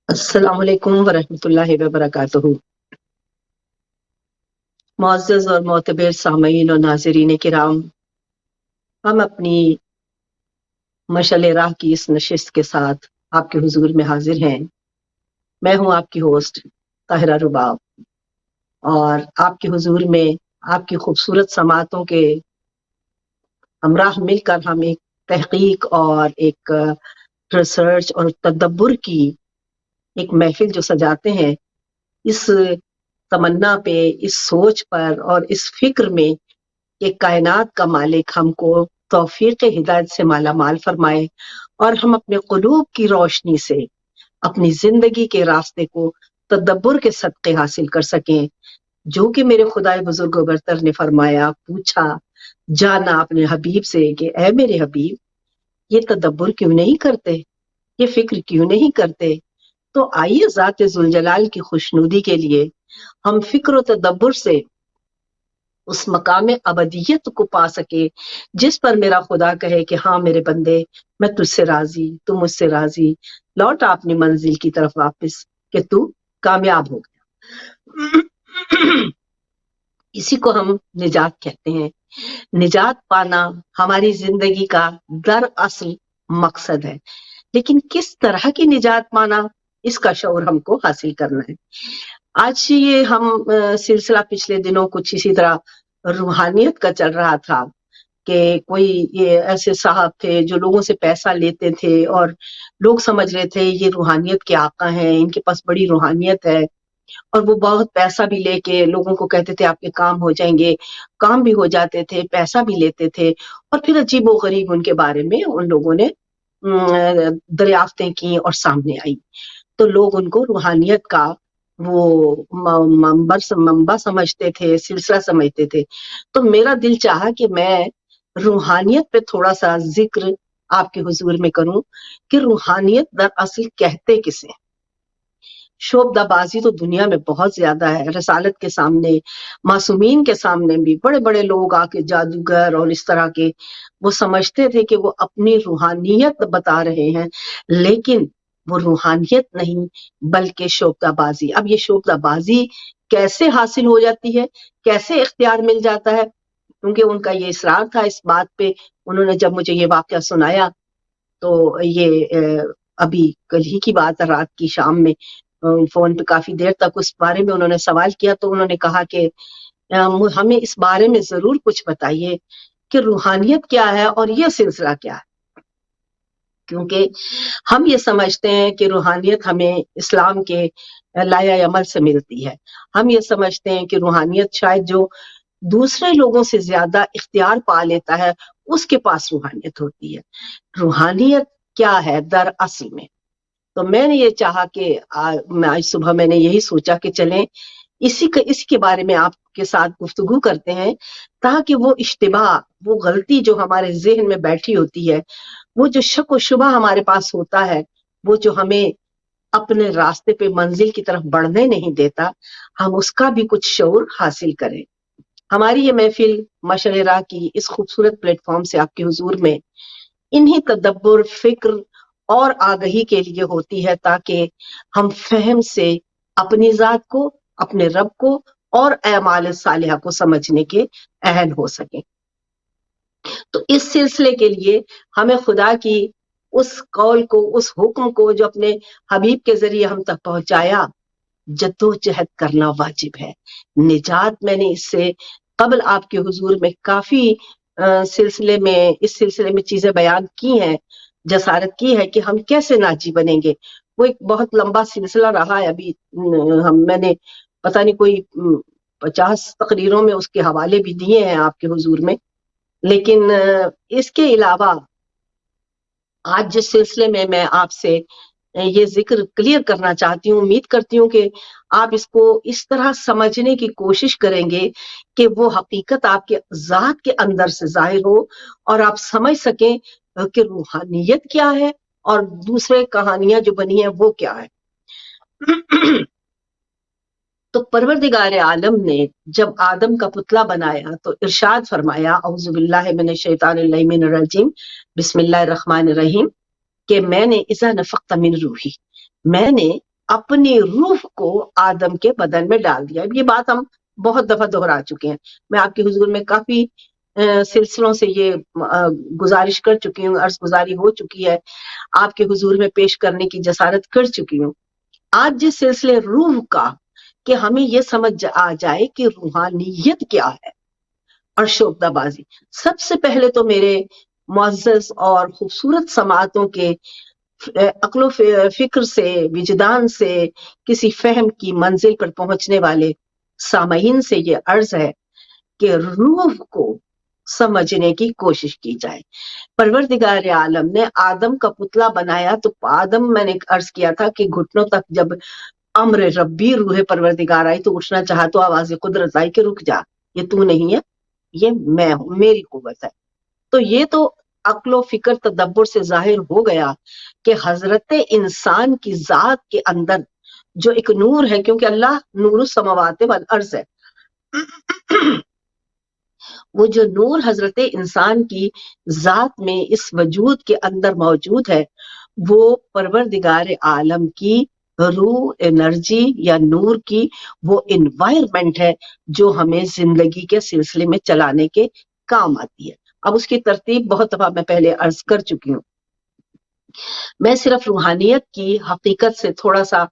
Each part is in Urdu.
السلام علیکم ورحمۃ اللہ وبرکاتہ۔ معزز اور معتبر سامعین اور ناظرین کرام، ہم اپنی مشعل راہ کی اس نشست کے ساتھ آپ کے حضور میں حاضر ہیں۔ میں ہوں آپ کی ہوسٹ طاہرہ رباب، اور آپ کے حضور میں آپ کی خوبصورت سماعتوں کے ہمراہ مل کر ہم ایک تحقیق اور ایک ریسرچ اور تدبر کی ایک محفل جو سجاتے ہیں، اس تمنا پہ، اس سوچ پر اور اس فکر میں کہ کائنات کا مالک ہم کو توفیق ہدایت سے مالا مال فرمائے اور ہم اپنے قلوب کی روشنی سے اپنی زندگی کے راستے کو تدبر کے صدقے حاصل کر سکیں، جو کہ میرے خدائے بزرگ و برتر نے فرمایا، پوچھا، جانا اپنے حبیب سے کہ اے میرے حبیب، یہ تدبر کیوں نہیں کرتے، یہ فکر کیوں نہیں کرتے؟ تو آئیے ذات ذوالجلال کی خوشنودی کے لیے ہم فکر و تدبر سے اس مقام ابدیت کو پا سکے جس پر میرا خدا کہے کہ ہاں میرے بندے، میں تجھ سے راضی، تو مجھ سے راضی، لوٹ اپنی منزل کی طرف واپس کہ تو کامیاب ہو گیا۔ اسی کو ہم نجات کہتے ہیں۔ نجات پانا ہماری زندگی کا دراصل مقصد ہے، لیکن کس طرح کی نجات پانا، اس کا شعور ہم کو حاصل کرنا ہے۔ آج یہ ہم سلسلہ پچھلے دنوں کچھ اسی طرح روحانیت کا چل رہا تھا کہ کوئی یہ ایسے صاحب تھے جو لوگوں سے پیسہ لیتے تھے اور لوگ سمجھ رہے تھے یہ روحانیت کے آقا ہیں، ان کے پاس بڑی روحانیت ہے، اور وہ بہت پیسہ بھی لے کے لوگوں کو کہتے تھے آپ کے کام ہو جائیں گے، کام بھی ہو جاتے تھے، پیسہ بھی لیتے تھے، اور پھر عجیب و غریب ان کے بارے میں ان لوگوں نے دریافتیں کی اور سامنے آئی، تو لوگ ان کو روحانیت کا وہ منبع سمجھتے تھے، سلسلہ سمجھتے تھے۔ تو میرا دل چاہا کہ میں روحانیت پہ تھوڑا سا ذکر آپ کے حضور میں کروں کہ روحانیت دراصل کہتے کسے۔ شوبدہ بازی تو دنیا میں بہت زیادہ ہے، رسالت کے سامنے، معصومین کے سامنے بھی بڑے بڑے لوگ آ کے جادوگر اور اس طرح کے وہ سمجھتے تھے کہ وہ اپنی روحانیت بتا رہے ہیں، لیکن وہ روحانیت نہیں بلکہ شوبدہ بازی۔ اب یہ شوبدہ بازی کیسے حاصل ہو جاتی ہے، کیسے اختیار مل جاتا ہے؟ کیونکہ ان کا یہ اصرار تھا اس بات پہ، انہوں نے جب مجھے یہ واقعہ سنایا تو یہ ابھی کل ہی کی بات ہے، رات کی شام میں فون پہ کافی دیر تک اس بارے میں انہوں نے سوال کیا، تو انہوں نے کہا کہ ہمیں اس بارے میں ضرور کچھ بتائیے کہ روحانیت کیا ہے اور یہ سلسلہ کیا ہے، کیونکہ ہم یہ سمجھتے ہیں کہ روحانیت ہمیں اسلام کے لایہ عمل سے ملتی ہے، ہم یہ سمجھتے ہیں کہ روحانیت شاید جو دوسرے لوگوں سے زیادہ اختیار پا لیتا ہے اس کے پاس روحانیت ہوتی ہے۔ روحانیت کیا ہے دراصل میں؟ تو میں نے یہ چاہا کہ آج صبح میں نے یہی سوچا کہ چلیں اسی کے بارے میں آپ کے ساتھ گفتگو کرتے ہیں، تاکہ وہ اشتباہ، وہ غلطی جو ہمارے ذہن میں بیٹھی ہوتی ہے، وہ جو شک و شبہ ہمارے پاس ہوتا ہے، وہ جو ہمیں اپنے راستے پہ منزل کی طرف بڑھنے نہیں دیتا، ہم اس کا بھی کچھ شعور حاصل کریں۔ ہماری یہ محفل مشعل راہ کی اس خوبصورت پلیٹ فارم سے آپ کے حضور میں انہی تدبر، فکر اور آگہی کے لیے ہوتی ہے، تاکہ ہم فہم سے اپنی ذات کو، اپنے رب کو اور اعمال صالحہ کو سمجھنے کے اہل ہو سکیں۔ تو اس سلسلے کے لیے ہمیں خدا کی اس قول کو، اس حکم کو جو اپنے حبیب کے ذریعے ہم تک پہنچایا، جدوجہد کرنا واجب ہے۔ نجات میں نے اس سے قبل آپ کے حضور میں کافی اس سلسلے میں چیزیں بیان کی ہیں، جسارت کی ہے کہ ہم کیسے ناجی بنیں گے. وہ ایک بہت لمبا سلسلہ رہا ہے. ابھی میں نے پتہ نہیں کوئی 50 تقریروں میں اس کے حوالے بھی دیے ہیں آپ کے حضور میں. لیکن اس کے علاوہ آج جس سلسلے میں آپ سے یہ ذکر کلیئر کرنا چاہتی ہوں، امید کرتی ہوں کہ آپ اس کو اس طرح سمجھنے کی کوشش کریں گے کہ وہ حقیقت آپ کے ذات کے اندر سے ظاہر ہو اور آپ سمجھ سکیں کہ روحانیت کیا ہے اور دوسرے کہانیاں جو بنی ہیں وہ کیا ہے. تو پروردگار عالم نے جب آدم کا پتلا بنایا تو ارشاد فرمایا اعوذ باللہ من الشیطان اللعین الرجیم بسم اللہ الرحمن الرحیم کہ میں نے اذا نفخت من روحی، میں نے اپنی روح کو آدم کے بدن میں ڈال دیا. یہ بات ہم بہت دفعہ دہرا چکے ہیں. میں آپ کے حضور میں کافی سلسلوں سے یہ گزارش کر چکی ہوں، عرض گزاری ہو چکی ہے، آپ کے حضور میں پیش کرنے کی جسارت کر چکی ہوں. آج جس سلسلے روح کا کہ ہمیں یہ سمجھ آ جائے کہ روحانیت کیا ہے اور شوکدہ بازی. سب سے پہلے تو میرے معزز اور خوبصورت سماعتوں کے عقل و فکر سے، وجدان سے، کسی فہم کی منزل پر پہنچنے والے سامعین سے یہ عرض ہے کہ روح کو سمجھنے کی کوشش کی جائے. پروردگار عالم نے آدم کا پتلا بنایا تو آدم، میں نے عرض کیا تھا کہ گھٹنوں تک جب امر ربی روح پروردگار آئی تو اٹھنا چاہا تو آواز قدرت آئی کہ رک جا، یہ تو نہیں ہے، یہ میں ہوں، میری قوت ہے. تو یہ تو عقل و فکر تدبر سے ظاہر ہو گیا کہ حضرت انسان کی ذات کے اندر جو ایک نور ہے، کیونکہ اللہ نور السماوات والارض ہے، وہ جو نور حضرت انسان کی ذات میں اس وجود کے اندر موجود ہے، وہ پروردگار عالم کی روح، انرجی یا نور کی وہ انوائرمنٹ ہے جو ہمیں زندگی کے سلسلے میں چلانے کے کام آتی ہے. اب اس کی ترتیب بہت دفعہ میں پہلے عرض کر چکی ہوں. میں صرف روحانیت کی حقیقت سے تھوڑا سا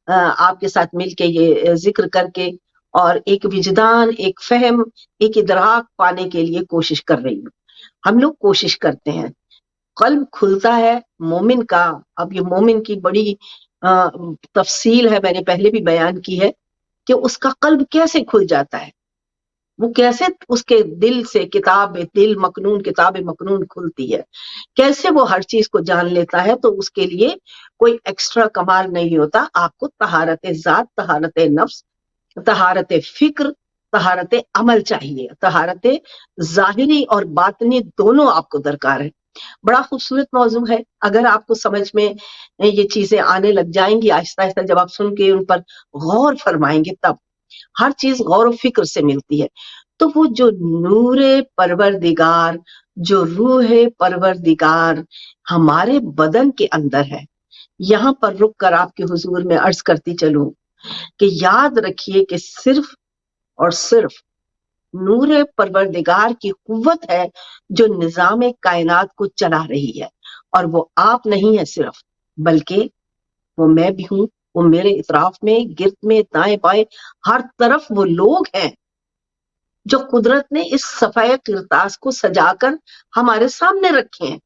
آپ کے ساتھ مل کے یہ ذکر کر کے اور ایک وجدان، ایک فہم، ایک ادراک پانے کے لیے کوشش کر رہی ہوں. ہم لوگ کوشش کرتے ہیں، قلب کھلتا ہے مومن کا. اب یہ مومن کی بڑی تفصیل ہے، میں نے پہلے بھی بیان کی ہے کہ اس کا قلب کیسے کھل جاتا ہے، وہ کیسے اس کے دل سے کتاب دل مکنون، کتاب مکنون کھلتی ہے، کیسے وہ ہر چیز کو جان لیتا ہے. تو اس کے لیے کوئی ایکسٹرا کمال نہیں ہوتا. آپ کو طہارت ذات، طہارت نفس، طہارت فکر، طہارت عمل چاہیے. طہارت ظاہری اور باطنی دونوں آپ کو درکار ہے. بڑا خوبصورت موضوع ہے. اگر آپ کو سمجھ میں یہ چیزیں آنے لگ جائیں گی آہستہ آہستہ، جب آپ سن کے ان پر غور فرمائیں گے، تب ہر چیز غور و فکر سے ملتی ہے. تو وہ جو نور پروردگار، جو روح پروردگار ہمارے بدن کے اندر ہے، یہاں پر رک کر آپ کے حضور میں عرض کرتی چلوں کہ یاد رکھیے کہ صرف اور صرف نور پروردگار کی قوت ہے جو نظام کائنات کو چلا رہی ہے. اور وہ آپ نہیں ہے صرف، بلکہ وہ میں بھی ہوں، وہ میرے اطراف میں، گرد میں، دائیں بائیں، ہر طرف وہ لوگ ہیں جو قدرت نے اس صفحہ کرتاس کو سجا کر ہمارے سامنے رکھے ہیں.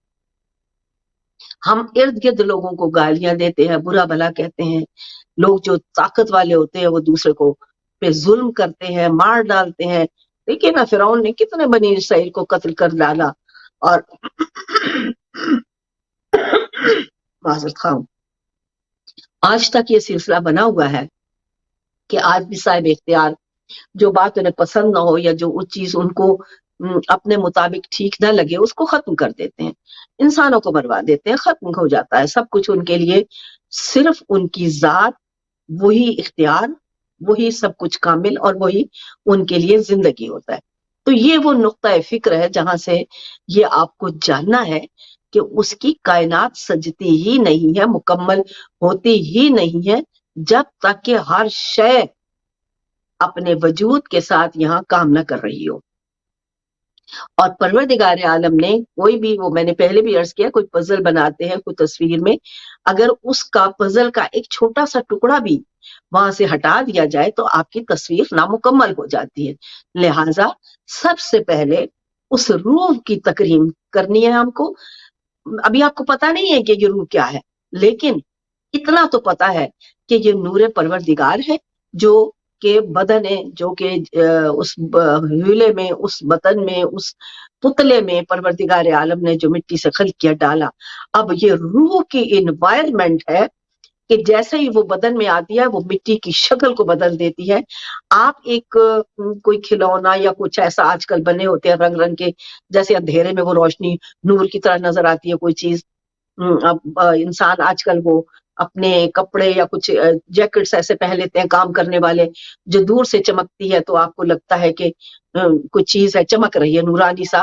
ہم ارد گرد لوگوں کو گالیاں دیتے ہیں، برا بھلا کہتے ہیں. لوگ جو طاقت والے ہوتے ہیں وہ دوسرے کو پہ ظلم کرتے ہیں، مار ڈالتے ہیں. دیکھیے نا، فرعون نے کتنے بنی اسرائیل کو قتل کر ڈالا. اور معذرت خواہ، آج تک یہ سلسلہ بنا ہوا ہے کہ آج بھی صاحب اختیار جو بات انہیں پسند نہ ہو یا جو وہ چیز ان کو اپنے مطابق ٹھیک نہ لگے، اس کو ختم کر دیتے ہیں، انسانوں کو مروا دیتے ہیں، ختم ہو جاتا ہے سب کچھ ان کے لیے. صرف ان کی ذات، وہی اختیار، وہی سب کچھ کامل، اور وہی ان کے لیے زندگی ہوتا ہے. تو یہ وہ نقطہ فکر ہے جہاں سے یہ آپ کو جاننا ہے کہ اس کی کائنات سجتی ہی نہیں ہے، مکمل ہوتی ہی نہیں ہے، جب تک کہ ہر شے اپنے وجود کے ساتھ یہاں کام نہ کر رہی ہو. اور پروردگار عالم نے کوئی بھی، وہ میں نے پہلے بھی عرض کیا، کوئی پزل بناتے ہیں کوئی تصویر میں، اگر اس کا پزل کا ایک چھوٹا سا ٹکڑا بھی وہاں سے ہٹا دیا جائے تو آپ کی تصویر نامکمل ہو جاتی ہے. لہٰذا سب سے پہلے اس روح کی تکریم کرنی ہے ہم کو. ابھی آپ کو پتا نہیں ہے کہ یہ روح کیا ہے، لیکن اتنا تو پتا ہے کہ یہ نور پروردگار ہے، جو کہ بدن ہے، جو کہ اس حیلے میں، اس بطن میں، اس پتلے میں پروردگار عالم نے جو مٹی سے خلق کیا ڈالا. اب یہ روح کی انوائرمنٹ ہے کہ جیسے ہی وہ بدن میں آتی ہے وہ مٹی کی شکل کو بدل دیتی ہے. آپ ایک کوئی کھلونا یا کچھ ایسا آج کل بنے ہوتے ہیں رنگ رنگ کے، جیسے اندھیرے میں وہ روشنی نور کی طرح نظر آتی ہے کوئی چیز. اب انسان آج کل وہ اپنے کپڑے یا کچھ جیکٹس ایسے پہن لیتے ہیں کام کرنے والے، جو دور سے چمکتی ہے تو آپ کو لگتا ہے کہ کوئی چیز ہے چمک رہی ہے نورانی سا،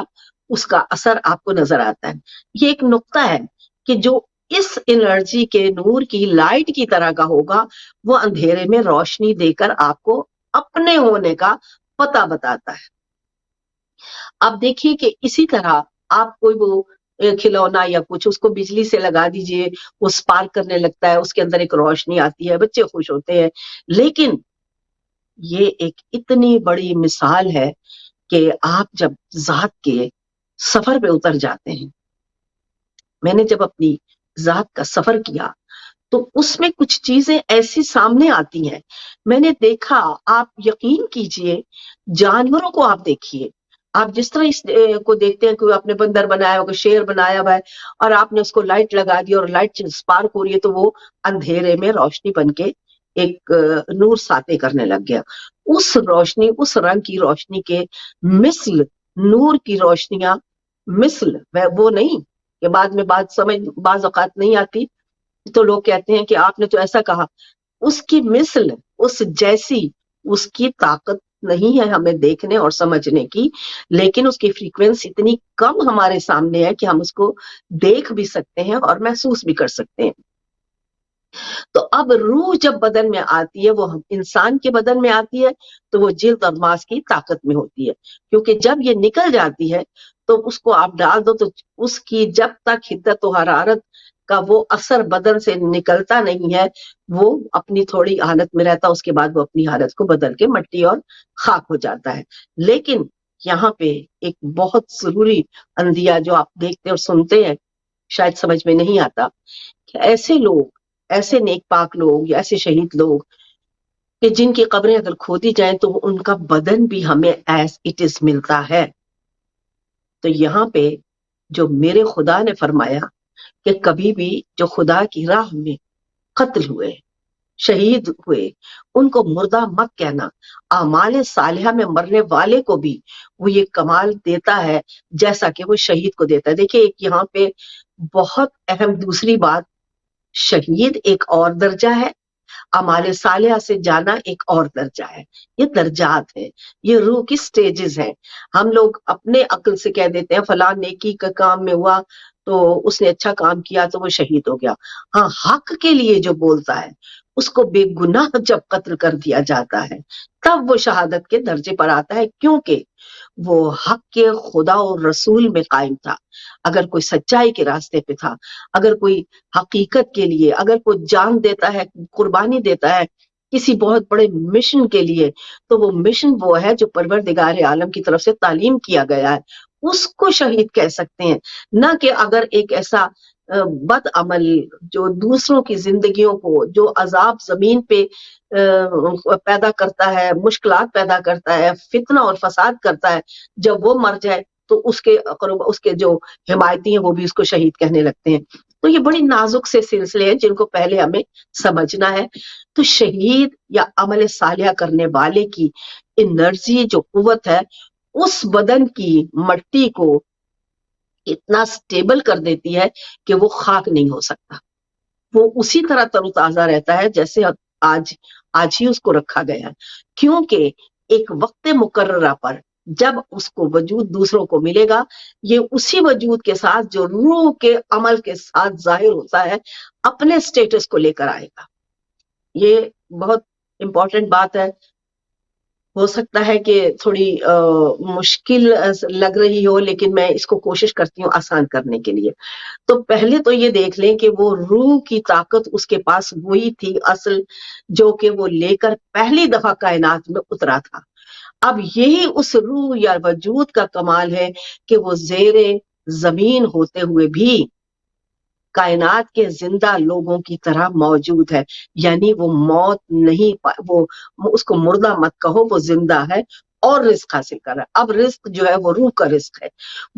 اس کا اثر آپ کو نظر آتا ہے. یہ ایک نقطہ ہے کہ جو اس انرجی کے نور کی لائٹ کی طرح کا ہوگا، وہ اندھیرے میں روشنی دے کر آپ کو اپنے ہونے کا پتہ بتاتا ہے. اب دیکھیے کہ اسی طرح آپ کوئی وہ کھلونا یا کچھ اس کو بجلی سے لگا دیجئے، وہ سپارک کرنے لگتا ہے، اس کے اندر ایک روشنی آتی ہے، بچے خوش ہوتے ہیں. لیکن یہ ایک اتنی بڑی مثال ہے کہ آپ جب ذات کے سفر پہ اتر جاتے ہیں. میں نے جب اپنی ذات کا سفر کیا تو اس میں کچھ چیزیں ایسی سامنے آتی ہیں. میں نے دیکھا، آپ یقین کیجئے، جانوروں کو آپ دیکھیے، آپ جس طرح اس کو دیکھتے ہیں کہ آپ نے بندر بنایا ہوا، شیر بنایا ہوا ہے، اور آپ نے اس کو لائٹ لگا دی اور لائٹ سپارک ہو رہی ہے تو وہ اندھیرے میں روشنی بن کے ایک نور ساطع کرنے لگ گیا. اس روشنی، اس رنگ کی روشنی کے مثل نور کی روشنیاں، مثل وہ نہیں کہ بعد میں بات سمجھ بعض اوقات نہیں آتی تو لوگ کہتے ہیں کہ آپ نے تو ایسا کہا. اس کی مثل، اس جیسی اس کی طاقت نہیں ہے ہمیں دیکھنے اور سمجھنے کی، لیکن اس کی فریکوینسی اتنی کم ہمارے سامنے ہے کہ ہم اس کو دیکھ بھی سکتے ہیں اور محسوس بھی کر سکتے ہیں. تو اب روح جب بدن میں آتی ہے، وہ انسان کے بدن میں آتی ہے تو وہ جلد اور ماس کی طاقت میں ہوتی ہے، کیونکہ جب یہ نکل جاتی ہے تو اس کو آپ ڈال دو تو اس کی جب تک حدت و حرارت کا وہ اثر بدن سے نکلتا نہیں ہے، وہ اپنی تھوڑی حالت میں رہتا، اس کے بعد وہ اپنی حالت کو بدل کے مٹی اور خاک ہو جاتا ہے. لیکن یہاں پہ ایک بہت ضروری اندیا جو آپ دیکھتے اور سنتے ہیں، شاید سمجھ میں نہیں آتا، کہ ایسے لوگ، ایسے نیک پاک لوگ یا ایسے شہید لوگ کہ جن کی قبریں اگر کھودی جائیں تو ان کا بدن بھی ہمیں ایز اٹ از ملتا ہے. تو یہاں پہ جو میرے خدا نے فرمایا کہ کبھی بھی جو خدا کی راہ میں قتل ہوئے، شہید ہوئے، ان کو مردہ مت کہنا. اعمال صالحہ میں مرنے والے کو بھی وہ یہ کمال دیتا ہے جیسا کہ وہ شہید کو دیتا ہے. دیکھیں ایک یہاں پہ بہت اہم دوسری بات، شہید ایک اور درجہ ہے، اعمال صالحہ سے جانا ایک اور درجہ ہے. یہ درجات ہے، یہ روح کی سٹیجز ہیں. ہم لوگ اپنے عقل سے کہہ دیتے ہیں فلاں نیکی کا کام میں ہوا تو اس نے اچھا کام کیا تو وہ شہید ہو گیا. ہاں، حق کے لیے جو بولتا ہے اس کو بے گناہ جب قتل کر دیا جاتا ہے تب وہ شہادت کے درجے پر آتا ہے، کیونکہ وہ حق کے خدا اور رسول میں قائم تھا. اگر کوئی سچائی کے راستے پہ تھا، اگر کوئی حقیقت کے لیے، اگر کوئی جان دیتا ہے، قربانی دیتا ہے کسی بہت بڑے مشن کے لیے، تو وہ مشن وہ ہے جو پروردگار عالم کی طرف سے تعلیم کیا گیا ہے، اس کو شہید کہہ سکتے ہیں. نہ کہ اگر ایک ایسا بد عمل جو دوسروں کی زندگیوں کو، جو عذاب زمین پہ پیدا کرتا ہے، مشکلات پیدا کرتا ہے، فتنہ اور فساد کرتا ہے، جب وہ مر جائے تو اس کے جو حمایتی ہیں وہ بھی اس کو شہید کہنے لگتے ہیں. تو یہ بڑی نازک سے سلسلے ہیں جن کو پہلے ہمیں سمجھنا ہے. تو شہید یا عمل صالحہ کرنے والے کی انرجی جو قوت ہے اس بدن کی مٹی کو اتنا سٹیبل کر دیتی ہے کہ وہ خاک نہیں ہو سکتا، وہ اسی طرح تر و تازہ رہتا ہے جیسے آج ہی اس کو رکھا گیا ہے. کیونکہ ایک وقت مقررہ پر جب اس کو وجود دوسروں کو ملے گا، یہ اسی وجود کے ساتھ جو روح کے عمل کے ساتھ ظاہر ہوتا ہے اپنے سٹیٹس کو لے کر آئے گا. یہ بہت امپورٹنٹ بات ہے. ہو سکتا ہے کہ تھوڑی مشکل لگ رہی ہو، لیکن میں اس کو کوشش کرتی ہوں آسان کرنے کے لیے. تو پہلے تو یہ دیکھ لیں کہ وہ روح کی طاقت اس کے پاس وہی تھی اصل، جو کہ وہ لے کر پہلی دفعہ کائنات میں اترا تھا. اب یہی اس روح یا وجود کا کمال ہے کہ وہ زیر زمین ہوتے ہوئے بھی کائنات کے زندہ لوگوں کی طرح موجود ہے، یعنی وہ موت نہیں وہ اس کو مردہ مت کہو، وہ زندہ ہے اور رزق حاصل کر رہا ہے۔ اب رزق جو ہے وہ روح کا رزق ہے،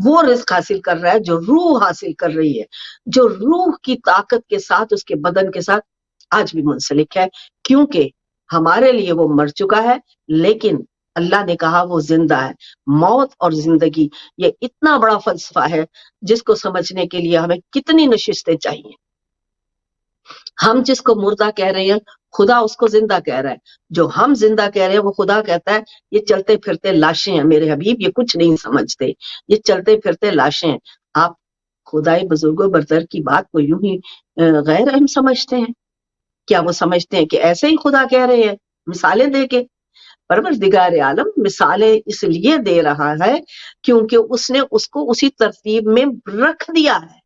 وہ رزق حاصل کر رہا ہے جو روح حاصل کر رہی ہے، جو روح کی طاقت کے ساتھ اس کے بدن کے ساتھ آج بھی منسلک ہے، کیونکہ ہمارے لیے وہ مر چکا ہے لیکن اللہ نے کہا وہ زندہ ہے۔ موت اور زندگی یہ اتنا بڑا فلسفہ ہے جس کو سمجھنے کے لیے ہمیں کتنی نشستیں چاہیے۔ ہم جس کو مردہ کہہ رہے ہیں خدا اس کو زندہ کہہ رہا ہے، جو ہم زندہ کہہ رہے ہیں وہ خدا کہتا ہے یہ چلتے پھرتے لاشیں ہیں میرے حبیب، یہ کچھ نہیں سمجھتے، یہ چلتے پھرتے لاشیں ہیں۔ آپ خدائی بزرگوں برتر کی بات کو یوں ہی غیر اہم سمجھتے ہیں؟ کیا وہ سمجھتے ہیں کہ ایسے ہی خدا کہہ رہے ہیں مثالیں دے کے؟ پروردگار عالم مثالیں اس لیے دے رہا ہے کیونکہ اس نے اس کو اسی ترتیب میں رکھ دیا ہے۔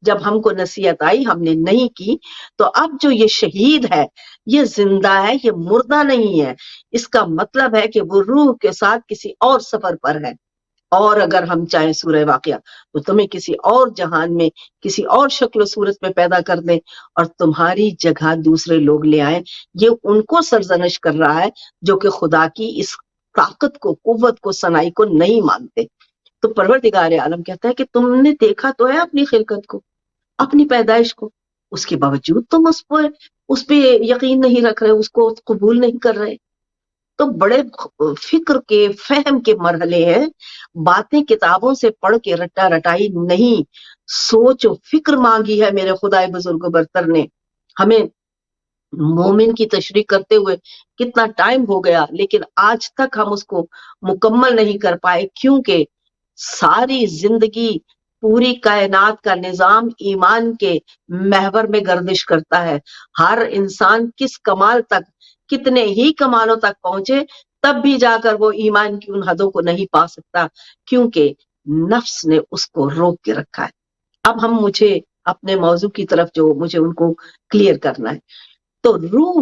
جب ہم کو نصیحت آئی ہم نے نہیں کی، تو اب جو یہ شہید ہے یہ زندہ ہے، یہ مردہ نہیں ہے۔ اس کا مطلب ہے کہ وہ روح کے ساتھ کسی اور سفر پر ہے، اور اگر ہم چاہیں سورہ واقعہ تو تمہیں کسی اور جہان میں کسی اور شکل و صورت میں پیدا کر دیں اور تمہاری جگہ دوسرے لوگ لے آئیں۔ یہ ان کو سرزنش کر رہا ہے جو کہ خدا کی اس طاقت کو، قوت کو، صنائی کو نہیں مانتے۔ تو پروردگار عالم کہتا ہے کہ تم نے دیکھا تو ہے اپنی خلقت کو، اپنی پیدائش کو، اس کے باوجود تم اس پہ یقین نہیں رکھ رہے، اس کو قبول نہیں کر رہے۔ تو بڑے فکر کے، فہم کے مرحلے ہیں، باتیں کتابوں سے پڑھ کے رٹا رٹائی نہیں، سوچ و فکر مانگی ہے میرے خدائے بزرگ برتر نے۔ ہمیں مومن کی تشریح کرتے ہوئے کتنا ٹائم ہو گیا لیکن آج تک ہم اس کو مکمل نہیں کر پائے، کیونکہ ساری زندگی، پوری کائنات کا نظام ایمان کے محور میں گردش کرتا ہے۔ ہر انسان کس کمال تک، کتنے ہی کمالوں تک پہنچے تب بھی جا کر وہ ایمان کی ان حدوں کو نہیں پا سکتا، کیونکہ نفس نے اس کو روک کے رکھا ہے۔ اب مجھے اپنے موضوع کی طرف جو مجھے ان کو کلیئر کرنا ہے، تو روح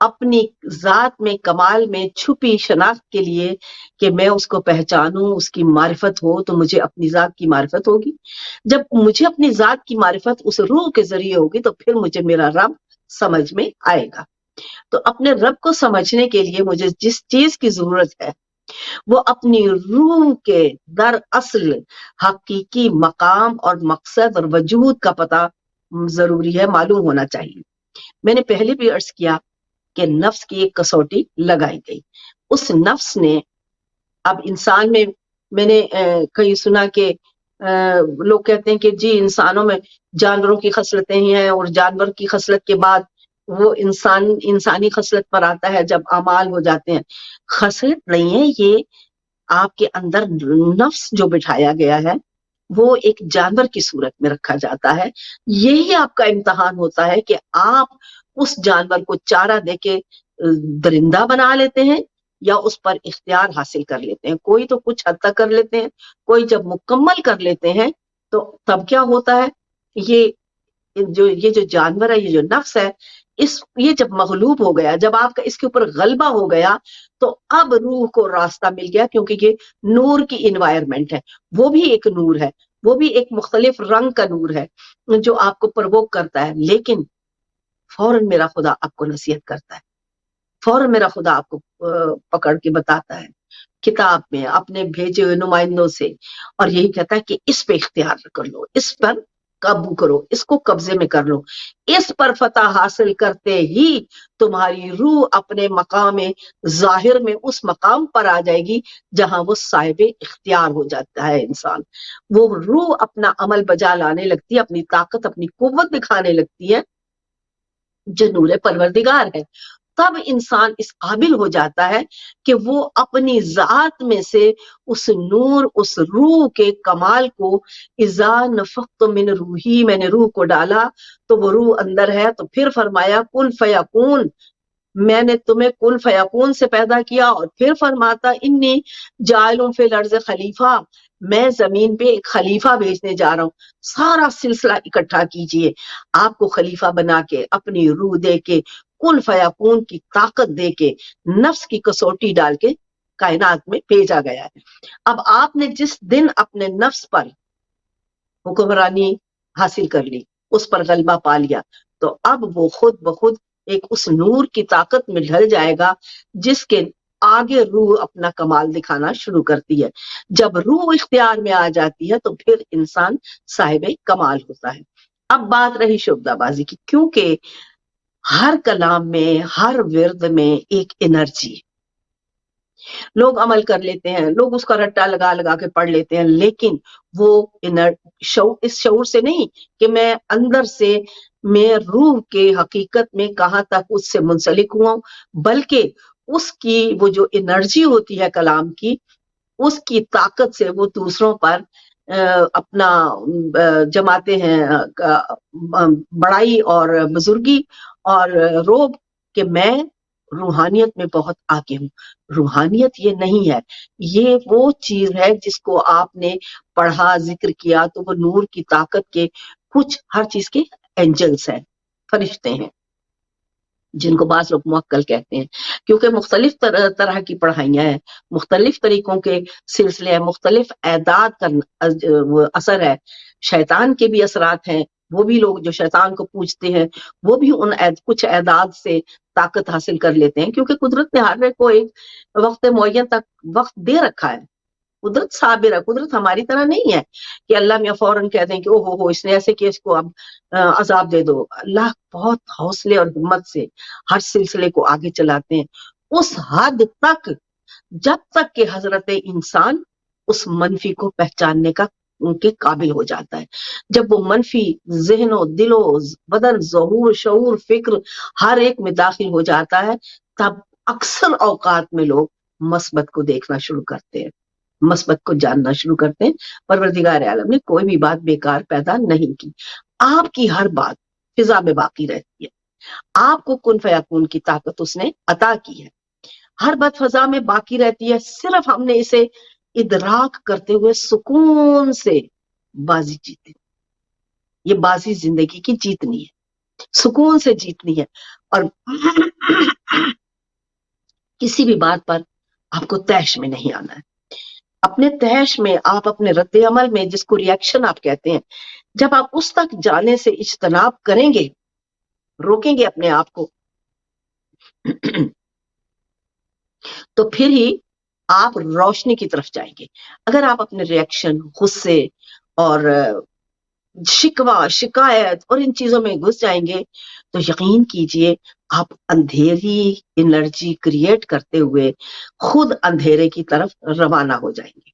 اپنی ذات میں، کمال میں چھپی شناخت کے لیے کہ میں اس کو پہچانوں، اس کی معرفت ہو، تو مجھے اپنی ذات کی معرفت ہوگی۔ جب مجھے اپنی ذات کی معرفت اس روح کے ذریعے ہوگی تو پھر مجھے میرا رب سمجھ میں آئے گا۔ تو اپنے رب کو سمجھنے کے لیے مجھے جس چیز کی ضرورت ہے وہ اپنی روح کے در اصل حقیقی مقام اور مقصد اور وجود کا پتہ ضروری ہے، معلوم ہونا چاہیے۔ میں نے پہلے بھی عرض کیا کہ نفس کی ایک کسوٹی لگائی گئی، اس نفس نے، اب انسان میں نے کہیں سنا کہ لوگ کہتے ہیں کہ جی انسانوں میں جانوروں کی خصلتیں ہی ہیں، اور جانور کی خصلت کے بعد وہ انسانی خصلت پر آتا ہے جب اعمال ہو جاتے ہیں۔ خصلت نہیں ہے یہ، آپ کے اندر نفس جو بٹھایا گیا ہے وہ ایک جانور کی صورت میں رکھا جاتا ہے۔ یہی آپ کا امتحان ہوتا ہے کہ آپ اس جانور کو چارہ دے کے درندہ بنا لیتے ہیں یا اس پر اختیار حاصل کر لیتے ہیں۔ کوئی تو کچھ حد تک کر لیتے ہیں، کوئی جب مکمل کر لیتے ہیں تو تب کیا ہوتا ہے، یہ جو جانور ہے، یہ جو نفس ہے، یہ جب مغلوب ہو گیا، جب آپ کا اس کے اوپر غلبہ ہو گیا تو اب روح کو راستہ مل گیا، کیونکہ یہ نور کی انوائرمنٹ ہے، وہ بھی ایک نور ہے، وہ بھی ایک مختلف رنگ کا نور ہے جو آپ کو پرووک کرتا ہے۔ لیکن فوراً میرا خدا آپ کو نصیحت کرتا ہے، فوراً میرا خدا آپ کو پکڑ کے بتاتا ہے کتاب میں اپنے بھیجے ہوئے نمائندوں سے، اور یہی کہتا ہے کہ اس پہ اختیار کر لو، اس پر قابو کرو، اس کو قبضے میں کر لو۔ اس پر فتح حاصل کرتے ہی تمہاری روح اپنے مقام ظاہر میں اس مقام پر آ جائے گی جہاں وہ صاحب اختیار ہو جاتا ہے انسان۔ وہ روح اپنا عمل بجا لانے لگتی ہے، اپنی طاقت، اپنی قوت دکھانے لگتی ہے جو نور پروردگار ہے۔ تب انسان اس قابل ہو جاتا ہے کہ وہ اپنی ذات میں سے اس نور، اس روح کے کمال کو، اذا نفخت من روحی، میں نے روح کو ڈالا تو وہ روح اندر ہے، تو پھر فرمایا کن فیکون، میں نے تمہیں کن فیکون سے پیدا کیا، اور پھر فرماتا انی جاعل فی الارض خلیفہ، میں زمین پہ ایک خلیفہ بھیجنے جا رہا ہوں۔ سارا سلسلہ اکٹھا کیجئے، آپ کو خلیفہ بنا کے، اپنی روح دے کے، کن فیکون کی طاقت دے کے، نفس کی کسوٹی ڈال کے کائنات میں بھیجا گیا ہے۔ اب آپ نے جس دن اپنے نفس پر حکمرانی حاصل کر لی، اس پر غلبہ پا لیا، تو اب وہ خود بخود ایک اس نور کی طاقت میں ڈھل جائے گا جس کے آگے روح اپنا کمال دکھانا شروع کرتی ہے۔ جب روح اختیار میں آ جاتی ہے تو پھر انسان صاحب کمال ہوتا ہے۔ اب بات رہی شعبدہ بازی کی، کیونکہ ہر کلام میں، ہر ورد میں ایک انرجی، لوگ عمل کر لیتے ہیں، لوگ اس کا رٹا لگا لگا کے پڑھ لیتے ہیں، لیکن وہ اس شعور سے نہیں کہ میں اندر سے، میں روح کے حقیقت میں کہاں تک اس سے منسلک ہوا ہوں، بلکہ اس کی وہ جو انرجی ہوتی ہے کلام کی، اس کی طاقت سے وہ دوسروں پر اپنا جماتے ہیں بڑائی اور بزرگی اور روب کہ میں روحانیت میں بہت آگے ہوں۔ روحانیت یہ نہیں ہے، یہ وہ چیز ہے جس کو آپ نے پڑھا، ذکر کیا، تو وہ نور کی طاقت کے کچھ ہر چیز کے اینجلز ہیں، فرشتے ہیں، جن کو بعض لوگ موکل کہتے ہیں، کیونکہ مختلف طرح کی پڑھائیاں ہیں، مختلف طریقوں کے سلسلے ہیں، مختلف اعداد کا اثر ہے، شیطان کے بھی اثرات ہیں، وہ بھی لوگ جو شیطان کو پوجتے ہیں وہ بھی ان کچھ اعداد سے طاقت حاصل کر لیتے ہیں، کیونکہ قدرت نے ہر ایک کو ایک وقت معین تک وقت دے رکھا ہے۔ قدرت صابر ہے، قدرت ہماری طرح نہیں ہے کہ اللہ میاں فوراً کہہ دیں کہ او ہو اس نے ایسے کیا، اس کو اب عذاب دے دو۔ اللہ بہت حوصلے اور ہمت سے ہر سلسلے کو آگے چلاتے ہیں، اس حد تک جب تک کہ حضرت انسان اس منفی کو پہچاننے کا ان کے قابل ہو جاتا ہے۔ جب وہ منفی ذہن و دل و بدن، ظہور، شعور، فکر ہر ایک میں داخل ہو جاتا ہے، تب اکثر اوقات میں لوگ مثبت کو دیکھنا شروع کرتے ہیں، مثبت کو جاننا شروع کرتے ہیں۔ پروردگار عالم نے کوئی بھی بات بیکار پیدا نہیں کی، آپ کی ہر بات فضا میں باقی رہتی ہے، آپ کو کن فیکون کی طاقت اس نے عطا کی ہے، ہر بات فضا میں باقی رہتی ہے، صرف ہم نے اسے ادراک کرتے ہوئے سکون سے بازی جیتے، یہ بازی زندگی کی جیتنی ہے، سکون سے جیتنی ہے، اور کسی بھی بات پر آپ کو تیش میں نہیں آنا ہے۔ اپنے تیش میں، آپ اپنے رد عمل میں، جس کو ریاکشن آپ کہتے ہیں، جب آپ اس تک جانے سے اجتناب کریں گے، روکیں گے اپنے آپ کو، تو پھر ہی آپ روشنی کی طرف جائیں گے۔ اگر آپ اپنے ریاکشن، غصے اور شکوہ، شکایت اور ان چیزوں میں گھس جائیں گے تو یقین کیجئے آپ اندھیری انرجی کریٹ کرتے ہوئے خود اندھیرے کی طرف روانہ ہو جائیں گے۔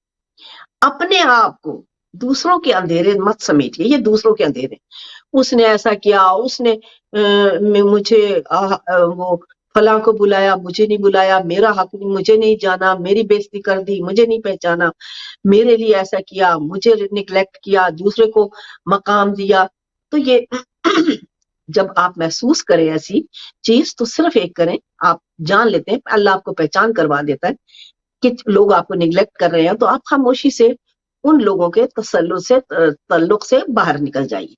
اپنے آپ کو دوسروں کے اندھیرے مت سمیٹیے، یہ دوسروں کے اندھیرے، اس نے ایسا کیا، اس نے مجھے وہ فلاں کو بلایا، مجھے نہیں بلایا، میرا حق نہیں، مجھے نہیں جانا، میری بےزتی کر دی، مجھے نہیں پہچانا، میرے لیے ایسا کیا، مجھے نیگلیکٹ کیا، دوسرے کو مقام دیا۔ تو یہ جب آپ محسوس کریں ایسی چیز تو صرف ایک کریں، آپ جان لیتے ہیں، اللہ آپ کو پہچان کروا دیتا ہے کہ لوگ آپ کو نیگلیکٹ کر رہے ہیں، تو آپ خاموشی سے ان لوگوں کے تعلق سے باہر نکل جائیے،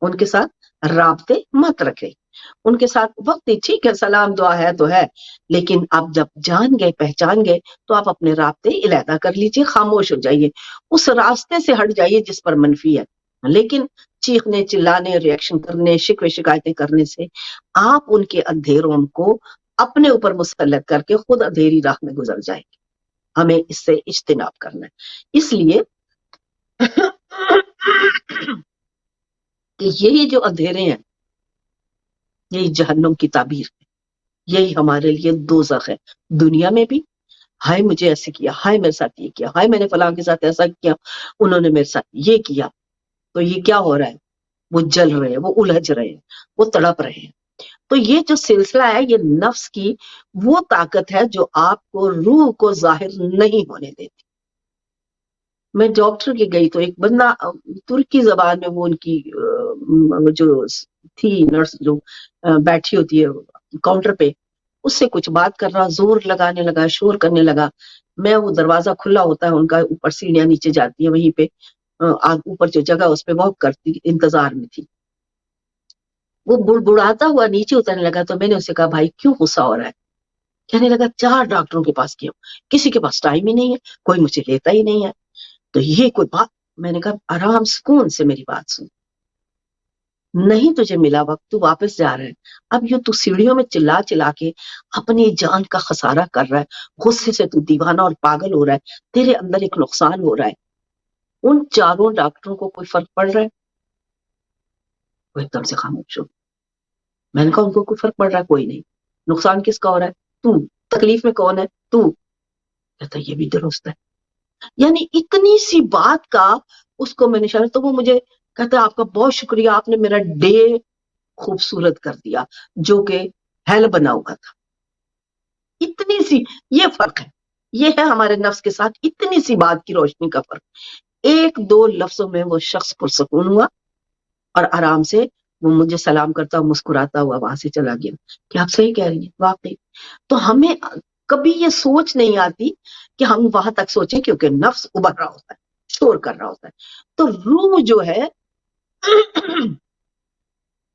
ان کے ساتھ رابطے مت رکھیں، ان کے ساتھ وقت ٹھیک ہے سلام دعا ہے تو ہے، لیکن آپ جب جان گئے، پہچان گئے، تو آپ اپنے رابطے علیحدہ کر لیجئے، خاموش ہو جائیے، اس راستے سے ہٹ جائیے جس پر منفی ہے۔ لیکن چیخنے، چلانے، ریاکشن کرنے، شکوے شکایتیں کرنے سے آپ ان کے اندھیروں کو اپنے اوپر مسلط کر کے خود اندھیری راہ میں گزر جائیں گے۔ ہمیں اس سے اجتناب کرنا ہے۔ اس لیے کہ یہی جو اندھیرے ہیں، یہی جہنم کی تعبیر ہے، یہی ہمارے لیے دوزخ ہے، دنیا میں بھی، ہائے مجھے ایسے کیا، ہائے میرے ساتھ یہ کیا، ہائے میں نے فلاں کے ساتھ ایسا کیا، انہوں نے میرے ساتھ یہ کیا، تو یہ کیا ہو رہا ہے، وہ جل رہے ہیں، وہ الجھ رہے ہیں، وہ تڑپ رہے ہیں۔ تو یہ جو سلسلہ ہے، یہ نفس کی وہ طاقت ہے جو آپ کو، روح کو ظاہر نہیں ہونے دیتی۔ میں ڈاکٹر کے گئی تو ایک بندہ ترکی زبان میں، وہ ان کی جو تھی نرس جو بیٹھی ہوتی ہے کاؤنٹر پہ، اس سے کچھ بات کر رہا، زور لگانے لگا، شور کرنے لگا۔ میں، وہ دروازہ کھلا ہوتا ہے ان کا، اوپر سیڑھیاں نیچے جاتی ہیں، وہیں پہ اوپر جو جگہ اس پہ واک کرتی، انتظار میں تھی۔ وہ بڑبڑاتا ہوا نیچے اترنے لگا، تو میں نے اسے کہا بھائی کیوں غصہ ہو رہا ہے؟ کہنے لگا 4 ڈاکٹروں کے پاس گیا ہوں، کسی کے پاس ٹائم ہی نہیں ہے، کوئی مجھے لیتا ہی نہیں ہے، تو یہ کوئی بات میں نے کہا آرام سکون سے میری بات سن، نہیں تجھے ملا وقت، تو واپس جا رہا ہے، اب یوں تو سیڑھیوں میں چلا چلا کے اپنی جان کا خسارہ کر رہا ہے، غصے سے تو دیوانہ اور پاگل ہو رہا ہے، تیرے اندر ایک نقصان ہو رہا ہے۔ ان چاروں ڈاکٹروں کو کوئی فرق پڑ رہا ہے؟ وہ ایک دم سے خاموش ہو۔ میں نے کہا ان کو کوئی فرق پڑ رہا ہے؟ کوئی نہیں۔ نقصان کس کا ہو رہا ہے؟ تو۔ تکلیف میں کون ہے؟ تو۔ کہتا یہ بھی درست ہے۔ یعنی اتنی سی بات کا اس کو میں نے اشارہ، تو وہ مجھے کہتا آپ کا بہت شکریہ، آپ نے میرا ڈے خوبصورت کر دیا جو کہ ہیل بنا ہوا تھا۔ اتنی سی، یہ فرق ہے، یہ ہے ہمارے نفس کے ساتھ اتنی سی بات کی روشنی کا فرق۔ ایک دو لفظوں میں وہ شخص پرسکون ہوا اور آرام سے وہ مجھے سلام کرتا ہوا مسکراتا ہوا وہاں سے چلا گیا کہ آپ صحیح کہہ رہی ہیں واقعی۔ تو ہمیں کبھی یہ سوچ نہیں آتی کہ ہم وہاں تک سوچیں، کیونکہ نفس ابھر رہا ہوتا ہے، شور کر رہا ہوتا ہے۔ تو روح جو ہے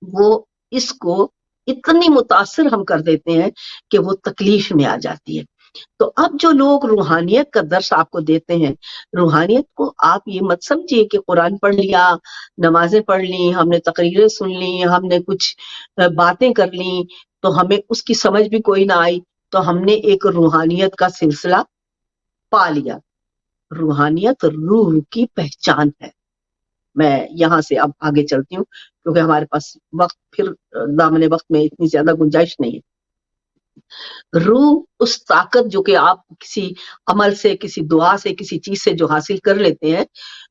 وہ اس کو اتنی متاثر ہم کر دیتے ہیں کہ وہ تکلیف میں آ جاتی ہے۔ تو اب جو لوگ روحانیت کا درس آپ کو دیتے ہیں، روحانیت کو آپ یہ مت سمجھیے کہ قرآن پڑھ لیا، نمازیں پڑھ لی، ہم نے تقریریں سن لی، ہم نے کچھ باتیں کر لی تو ہمیں اس کی سمجھ بھی کوئی نہ آئی تو ہم نے ایک روحانیت کا سلسلہ پا لیا۔ روحانیت روح کی پہچان ہے۔ میں یہاں سے اب آگے چلتی ہوں کیونکہ ہمارے پاس وقت پھر دامن وقت میں اتنی زیادہ گنجائش نہیں ہے۔ روح اس طاقت جو کہ آپ کسی عمل سے، کسی دعا سے، کسی چیز سے جو حاصل کر لیتے ہیں،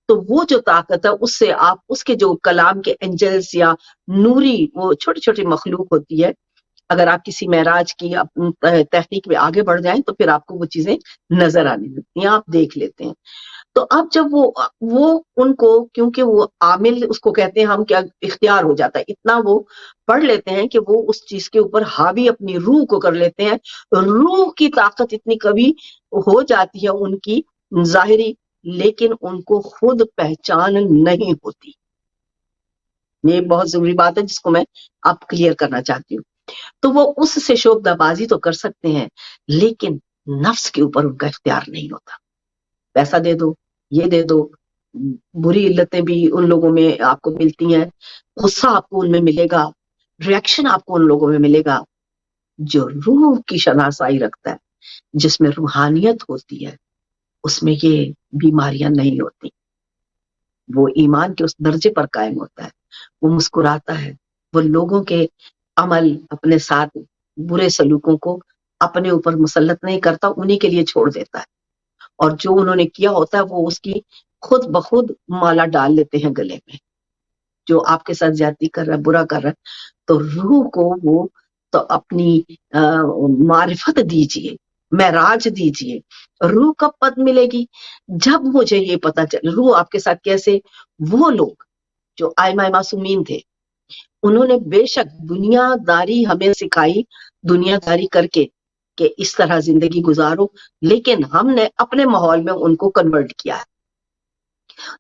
تو وہ جو طاقت ہے اس سے آپ اس کے جو کلام کے اینجلز یا نوری وہ چھوٹی چھوٹی مخلوق ہوتی ہے، اگر آپ کسی معراج کی تحقیق میں آگے بڑھ جائیں تو پھر آپ کو وہ چیزیں نظر آنے لگتی ہیں، آپ دیکھ لیتے ہیں۔ تو اب جب وہ ان کو، کیونکہ وہ عامل اس کو کہتے ہیں ہم، کیا اختیار ہو جاتا ہے، اتنا وہ پڑھ لیتے ہیں کہ وہ اس چیز کے اوپر حاوی اپنی روح کو کر لیتے ہیں۔ روح کی طاقت اتنی قوی ہو جاتی ہے ان کی ظاہری، لیکن ان کو خود پہچان نہیں ہوتی۔ یہ بہت ضروری بات ہے جس کو میں اب کلیئر کرنا چاہتی ہوں۔ تو وہ اس سے شعبدہ بازی تو کر سکتے ہیں، لیکن نفس کے اوپر ان کا اختیار نہیں ہوتا۔ پیسہ دے دو، یہ دے دو، بری علتیں بھی ان لوگوں میں آپ کو ملتی ہیں، غصہ آپ کو ان میں ملے گا، ریاکشن آپ کو ان لوگوں میں ملے گا۔ جو روح کی شناسائی رکھتا ہے، جس میں روحانیت ہوتی ہے، اس میں یہ بیماریاں نہیں ہوتی۔ وہ ایمان کے اس درجے پر قائم ہوتا ہے، وہ مسکراتا ہے، وہ لوگوں کے عمل، اپنے ساتھ برے سلوکوں کو اپنے اوپر مسلط نہیں کرتا، انہی کے لیے چھوڑ دیتا ہے، اور جو انہوں نے کیا ہوتا ہے وہ اس کی خود بخود مالا ڈال لیتے ہیں گلے میں۔ جو آپ کے ساتھ زیادتی کر رہا ہے، برا کر رہا ہے، تو روح کو وہ تو اپنی معرفت دیجئے، معراج دیجئے۔ روح کب پد ملے گی؟ جب مجھے یہ پتا چلے روح آپ کے ساتھ کیسے۔ وہ لوگ جو ائمہ معصومین تھے، انہوں نے بے شک دنیا داری ہمیں سکھائی، دنیا داری کر کے کہ اس طرح زندگی گزارو، لیکن ہم نے اپنے ماحول میں ان کو کنورٹ کیا ہے۔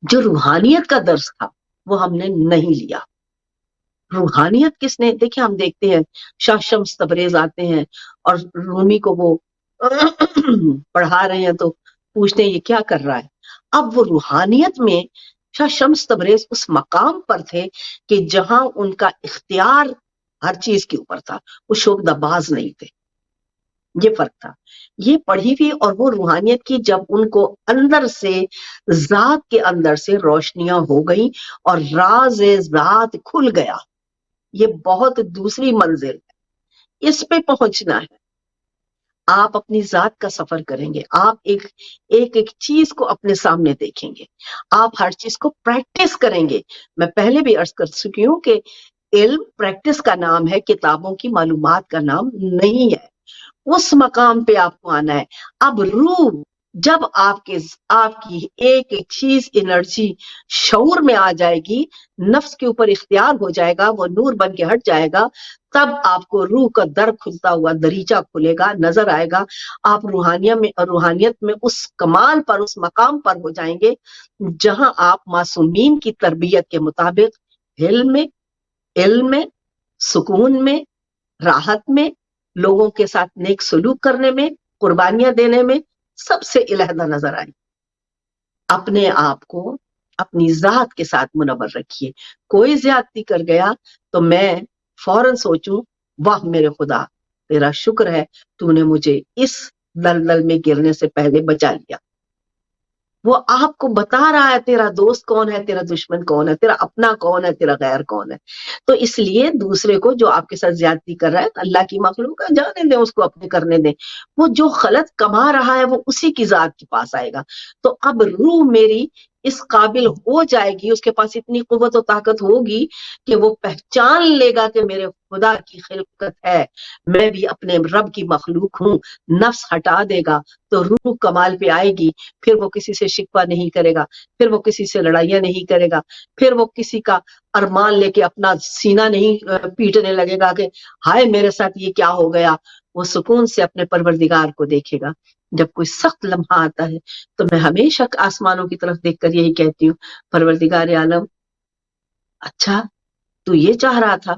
جو روحانیت کا درس تھا وہ ہم نے نہیں لیا۔ روحانیت کس نے دیکھیں، ہم دیکھتے ہیں شاہ شمس تبریز آتے ہیں اور رومی کو وہ پڑھا رہے ہیں تو پوچھتے ہیں یہ کیا کر رہا ہے۔ اب وہ روحانیت میں شاہ شمس تبریز اس مقام پر تھے کہ جہاں ان کا اختیار ہر چیز کے اوپر تھا، وہ شعبدہ باز نہیں تھے۔ یہ فرق تھا، یہ پڑھی ہوئی اور وہ روحانیت کی جب ان کو اندر سے، ذات کے اندر سے روشنیاں ہو گئیں اور راز ذات کھل گیا۔ یہ بہت دوسری منزل ہے، اس پہ پہنچنا ہے۔ آپ اپنی ذات کا سفر کریں گے، آپ ایک چیز کو اپنے سامنے دیکھیں گے، آپ ہر چیز کو پریکٹس کریں گے۔ میں پہلے بھی عرض کر چکی ہوں کہ علم پریکٹس کا نام ہے، کتابوں کی معلومات کا نام نہیں ہے۔ اس مقام پہ آپ کو آنا ہے۔ اب روح جب آپ کی ایک چیز انرجی شعور میں آ جائے گی، نفس کے اوپر اختیار ہو جائے گا، وہ نور بن کے ہٹ جائے گا، تب آپ کو روح کا در کھلتا ہوا دریچہ کھلے گا، نظر آئے گا۔ آپ روحانیت میں اس کمال پر، اس مقام پر ہو جائیں گے جہاں آپ معصومین کی تربیت کے مطابق علم میں، سکون میں، راحت میں، لوگوں کے ساتھ نیک سلوک کرنے میں، قربانیاں دینے میں سب سے علیحدہ نظر آئی۔ اپنے آپ کو اپنی ذات کے ساتھ منور رکھیے. کوئی زیادتی کر گیا تو میں فوراً سوچوں واہ میرے خدا تیرا شکر ہے تو نے مجھے اس دلدل میں گرنے سے پہلے بچا لیا. وہ آپ کو بتا رہا ہے تیرا دوست کون ہے، تیرا دشمن کون ہے، تیرا اپنا کون ہے، تیرا غیر کون ہے. تو اس لیے دوسرے کو جو آپ کے ساتھ زیادتی کر رہا ہے اللہ کی مخلوق ہے، جانے دیں اس کو، اپنے کرنے دیں. وہ جو غلط کما رہا ہے وہ اسی کی ذات کے پاس آئے گا. تو اب روح میری اس قابل ہو جائے گی، اس کے پاس اتنی قوت و طاقت ہوگی کہ وہ پہچان لے گا کہ میرے خدا کی خلقت ہے، میں بھی اپنے رب کی مخلوق ہوں. نفس ہٹا دے گا تو روح کمال پہ آئے گی. پھر وہ کسی سے شکوہ نہیں کرے گا، پھر وہ کسی سے لڑائیاں نہیں کرے گا، پھر وہ کسی کا ارمان لے کے اپنا سینہ نہیں پیٹنے لگے گا کہ ہائے میرے ساتھ یہ کیا ہو گیا. وہ سکون سے اپنے پروردگار کو دیکھے گا. جب کوئی سخت لمحہ آتا ہے تو میں ہمیشہ آسمانوں کی طرف دیکھ کر یہی کہتی ہوں پروردگار عالم اچھا تو یہ چاہ رہا تھا،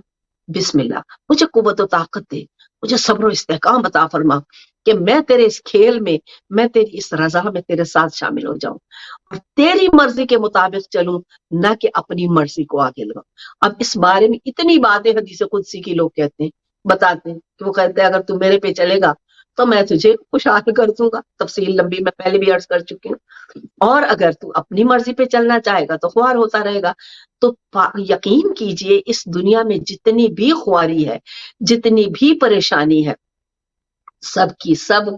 بسم اللہ مجھے قوت و طاقت دے، مجھے صبر و استحکام عطا فرما کہ میں تیرے اس کھیل میں، میں تیری اس رضا میں تیرے ساتھ شامل ہو جاؤں اور تیری مرضی کے مطابق چلوں، نہ کہ اپنی مرضی کو آگے لگاؤں. اب اس بارے میں اتنی باتیں حدیث قدسی کی لوگ کہتے ہیں، بتاتے ہیں کہ وہ کہتے ہیں اگر تو میرے پہ چلے گا تو میں تجھے خوشحال کر دوں گا. تفصیل لمبی میں پہلے بھی عرض کر چکی ہوں. اور اگر تو اپنی مرضی پہ چلنا چاہے گا تو خوار ہوتا رہے گا. تو یقین کیجئے اس دنیا میں جتنی بھی خواری ہے، جتنی بھی پریشانی ہے، سب کی سب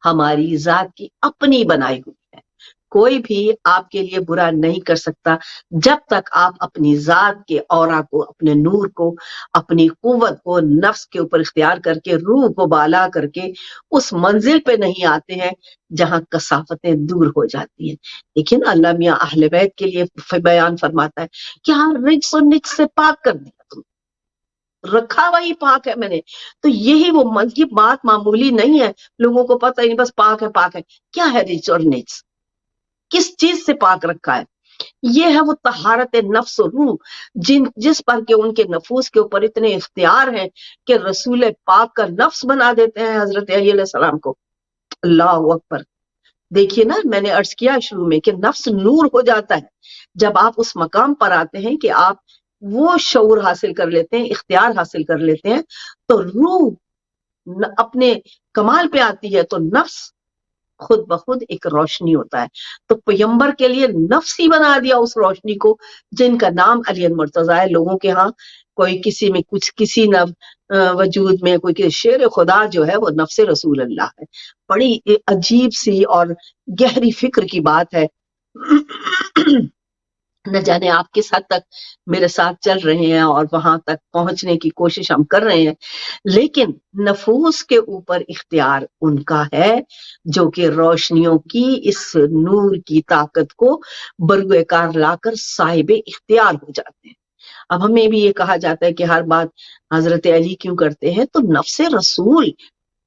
ہماری ذات کی اپنی بنائی ہوئی ہے. کوئی بھی آپ کے لیے برا نہیں کر سکتا جب تک آپ اپنی ذات کے اورا کو، اپنے نور کو، اپنی قوت کو نفس کے اوپر اختیار کر کے، روح کو بالا کر کے اس منزل پہ نہیں آتے ہیں جہاں کثافتیں دور ہو جاتی ہیں. لیکن اللہ میاں اہل بیت کے لیے بیان فرماتا ہے کہ ہاں رجس و نجس سے پاک کر دیا، تم رکھا وہی پاک ہے میں نے. تو یہی وہ یہ بات معمولی نہیں ہے، لوگوں کو پتہ نہیں بس پاک ہے پاک ہے. کیا ہے رجس اور نجس؟ کس چیز سے پاک رکھا ہے؟ یہ ہے وہ طہارت نفس و روح جس پر کہ ان کے نفوس کے اوپر اتنے اختیار ہیں کہ رسول پاک کا نفس بنا دیتے ہیں حضرت علی علیہ السلام کو. اللہ اکبر. دیکھیے نا میں نے عرض کیا شروع میں کہ نفس نور ہو جاتا ہے جب آپ اس مقام پر آتے ہیں کہ آپ وہ شعور حاصل کر لیتے ہیں، اختیار حاصل کر لیتے ہیں، تو روح اپنے کمال پہ آتی ہے تو نفس خود بخود ایک روشنی ہوتا ہے. تو پیغمبر کے لیے نفس ہی بنا دیا اس روشنی کو جن کا نام علی المرتضیٰ ہے. لوگوں کے ہاں کوئی کسی میں کچھ، کسی نہ وجود میں کوئی شیر خدا جو ہے وہ نفس رسول اللہ ہے. بڑی عجیب سی اور گہری فکر کی بات ہے. نہ جانے آپ کس حد تک میرے ساتھ چل رہے ہیں اور وہاں تک پہنچنے کی کوشش ہم کر رہے ہیں، لیکن نفوس کے اوپر اختیار ان کا ہے جو کہ روشنیوں کی اس نور کی طاقت کو بروئے کار لا کر صاحب اختیار ہو جاتے ہیں. اب ہمیں بھی یہ کہا جاتا ہے کہ ہر بات حضرت علی کیوں کرتے ہیں؟ تو نفس رسول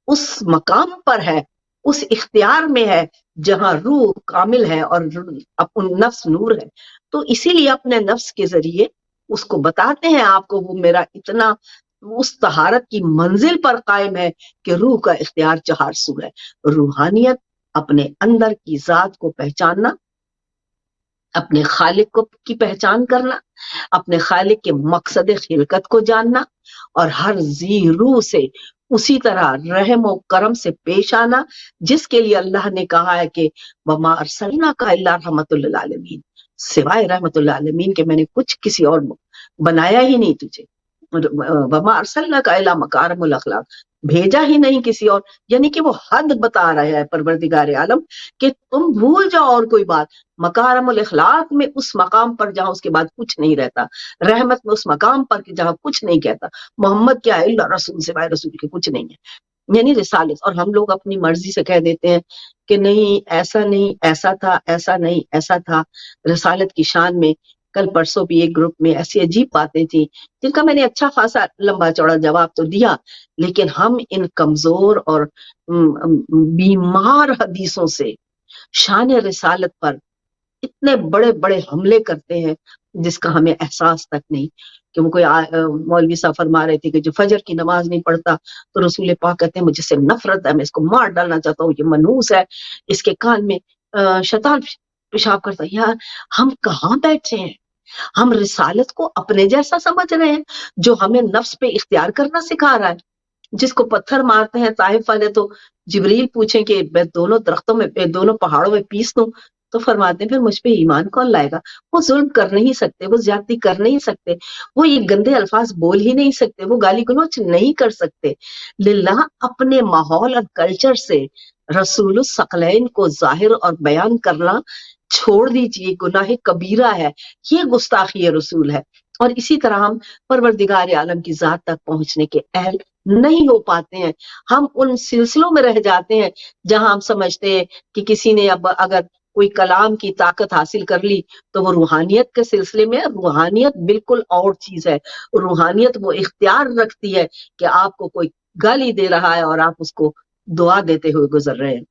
اس مقام پر ہے، اس اختیار میں ہے جہاں روح کامل ہے اور نفس نور ہے. تو اسی لیے اپنے نفس کے ذریعے اس کو بتاتے ہیں آپ کو وہ میرا اتنا اس طہارت کی منزل پر قائم ہے کہ روح کا اختیار چہار سو ہے. روحانیت اپنے اندر کی ذات کو پہچاننا، اپنے خالق کی پہچان کرنا، اپنے خالق کے مقصد خلقت کو جاننا اور ہر ذی روح سے اسی طرح رحم و کرم سے پیش آنا جس کے لیے اللہ نے کہا ہے کہ وَمَا أَرْسَلْنَاكَ إِلَّا رَحْمَةً لِّلْعَالَمِينَ، سوائے رحمت اللہ عالمین کے میں نے کچھ کسی اور بنایا ہی نہیں تجھے. وَمَا أَرْسَلْنَاكَ إِلَّا مَكَارِمُ الْأَخْلَاقِ، بھیجا ہی نہیں کسی اور. یعنی کہ وہ حد بتا رہا ہے پروردگار عالم کہ تم بھول جاؤ اور کوئی بات. مکارم الاخلاق میں اس مقام پر جہاں اس کے بعد کچھ نہیں رہتا، رحمت میں اس مقام پر کہ جہاں کچھ نہیں کہتا. محمد کیا ہے؟ اللہ رسول سوائے رسول کے کچھ نہیں ہے، یعنی رسالت. اور ہم لوگ اپنی مرضی سے کہہ دیتے ہیں کہ نہیں ایسا نہیں، ایسا تھا، ایسا نہیں، ایسا تھا. رسالت کی شان میں کل پرسوں بھی ایک گروپ میں ایسی عجیب باتیں تھیں جن کا میں نے اچھا خاصا لمبا چوڑا جواب تو دیا، لیکن ہم ان کمزور اور بیمار حدیثوں سے شان رسالت پر اتنے بڑے بڑے حملے کرتے ہیں جس کا ہمیں احساس تک نہیں. کہ وہ کوئی مولوی صاحب فرما رہے تھے کہ جو فجر کی نماز نہیں پڑھتا تو رسول پاک کہتے ہیں مجھ سے نفرت ہے، میں اس کو مار ڈالنا چاہتا ہوں، یہ منحوس ہے، اس کے کان میں شیطان پیشاب کرتا ہے، یار ہم کہاں بیٹھے ہیں، ہم رسالت کو اپنے جیسا سمجھ رہے ہیں جو ہمیں نفس پہ اختیار کرنا سکھا رہا ہے۔ جس کو پتھر مارتے ہیں طائف والے تو جبریل پوچھیں کہ میں دونوں درختوں میں دونوں پہاڑوں میں پیس دوں، تو فرماتے ہیں پھر مجھ پہ ایمان کون لائے گا؟ وہ ظلم کر نہیں سکتے، وہ زیادتی کر نہیں سکتے، وہ یہ گندے الفاظ بول ہی نہیں سکتے، وہ گالی گلوچ نہیں کر سکتے۔ للہ اپنے ماحول اور کلچر سے رسول الثقلین کو ظاہر اور بیان کرنا چھوڑ دیجئے، گناہ کبیرہ ہے، یہ گستاخی رسول ہے۔ اور اسی طرح ہم پروردگار عالم کی ذات تک پہنچنے کے اہل نہیں ہو پاتے ہیں، ہم ان سلسلوں میں رہ جاتے ہیں جہاں ہم سمجھتے ہیں کہ کسی نے اب اگر کوئی کلام کی طاقت حاصل کر لی تو وہ روحانیت کے سلسلے میں، روحانیت بالکل اور چیز ہے۔ روحانیت وہ اختیار رکھتی ہے کہ آپ کو کوئی گالی دے رہا ہے اور آپ اس کو دعا دیتے ہوئے گزر رہے ہیں۔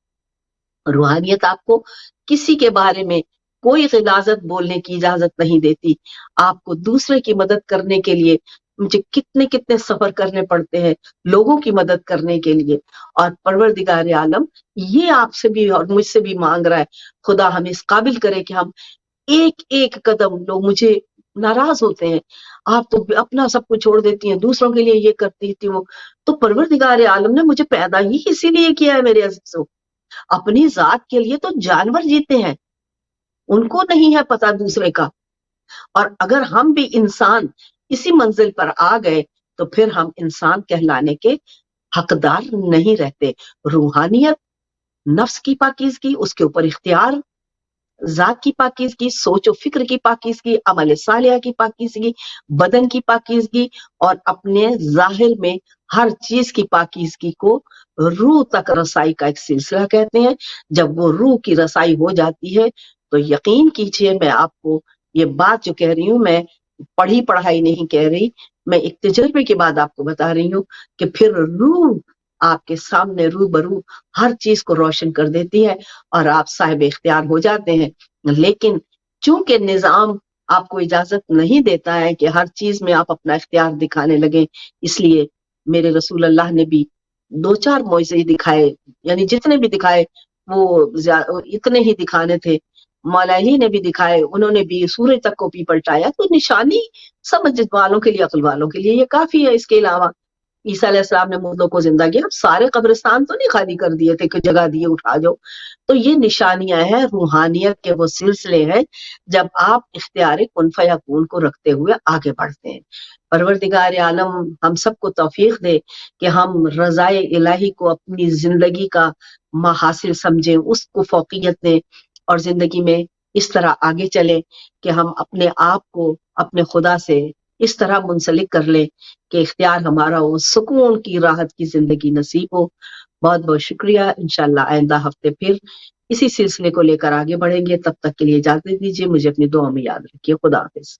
روحانیت آپ کو کسی کے بارے میں کوئی غلاظت بولنے کی اجازت نہیں دیتی۔ آپ کو دوسرے کی مدد کرنے کے لیے مجھے کتنے کتنے سفر کرنے پڑتے ہیں لوگوں کی مدد کرنے کے لیے، اور پروردگار عالم یہ آپ سے بھی اور مجھ سے بھی مانگ رہا ہے، خدا ہمیں اس قابل کرے کہ ہم ایک ایک قدم، لوگ مجھے ناراض ہوتے ہیں، آپ تو اپنا سب کچھ چھوڑ دیتی ہیں، دوسروں کے لیے یہ کرتی تھی وہ، تو پروردگار عالم نے مجھے پیدا ہی اسی لیے کیا ہے میرے عزیزوں۔ اپنی ذات کے لیے تو جانور جیتے ہیں، ان کو نہیں ہے پتا دوسرے کا، اور اگر ہم بھی انسان اسی منزل پر آ گئے تو پھر ہم انسان کہلانے کے حقدار نہیں رہتے۔ روحانیت، نفس کی پاکیزگی، اس کے اوپر اختیار، ذات کی پاکیزگی، سوچ و فکر کی پاکیزگی، عمل صالحہ کی پاکیزگی، بدن کی پاکیزگی، اور اپنے ظاہر میں ہر چیز کی پاکیزگی کو روح تک رسائی کا ایک سلسلہ کہتے ہیں۔ جب وہ روح کی رسائی ہو جاتی ہے تو یقین کیجئے، میں آپ کو یہ بات جو کہہ رہی ہوں، میں پڑھی پڑھائی نہیں کہہ رہی، میں ایک تجربے کے بعد آپ کو بتا رہی ہوں کہ پھر روح آپ کے سامنے روبرو ہر چیز کو روشن کر دیتی ہے اور آپ صاحب اختیار ہو جاتے ہیں۔ لیکن چونکہ نظام آپ کو اجازت نہیں دیتا ہے کہ ہر چیز میں آپ اپنا اختیار دکھانے لگیں، اس لیے میرے رسول اللہ نے بھی دو چار معجزے دکھائے، یعنی جتنے بھی دکھائے وہ اتنے ہی دکھانے تھے۔ مولا علی نے بھی دکھائے، انہوں نے بھی سورج تک کو بھی پلٹایا، تو نشانی سمجھ والوں کے لیے، عقل والوں کے لیے یہ کافی ہے۔ اس کے علاوہ عیسیٰ علیہ السلام نے مردوں کو زندہ کیا، سارے قبرستان تو نہیں خالی کر دیے تھے کہ جگہ دیے اٹھا جاؤ، تو یہ نشانیاں ہیں، روحانیت کے وہ سلسلے ہیں جب آپ اختیار کن فیکون کو رکھتے ہوئے آگے بڑھتے ہیں۔ پروردگار عالم ہم سب کو توفیق دے کہ ہم رضائے الہی کو اپنی زندگی کا محاصل سمجھیں، اس کو فوقیت دیں، اور زندگی میں اس طرح آگے چلیں کہ ہم اپنے آپ کو اپنے خدا سے اس طرح منسلک کر لیں کہ اختیار ہمارا ہو، سکون کی راحت کی زندگی نصیب ہو۔ بہت بہت شکریہ، انشاءاللہ آئندہ ہفتے پھر اسی سلسلے کو لے کر آگے بڑھیں گے۔ تب تک کے لیے اجازت دیجیے، مجھے اپنی دعا میں یاد رکھیے۔ خدا حافظ۔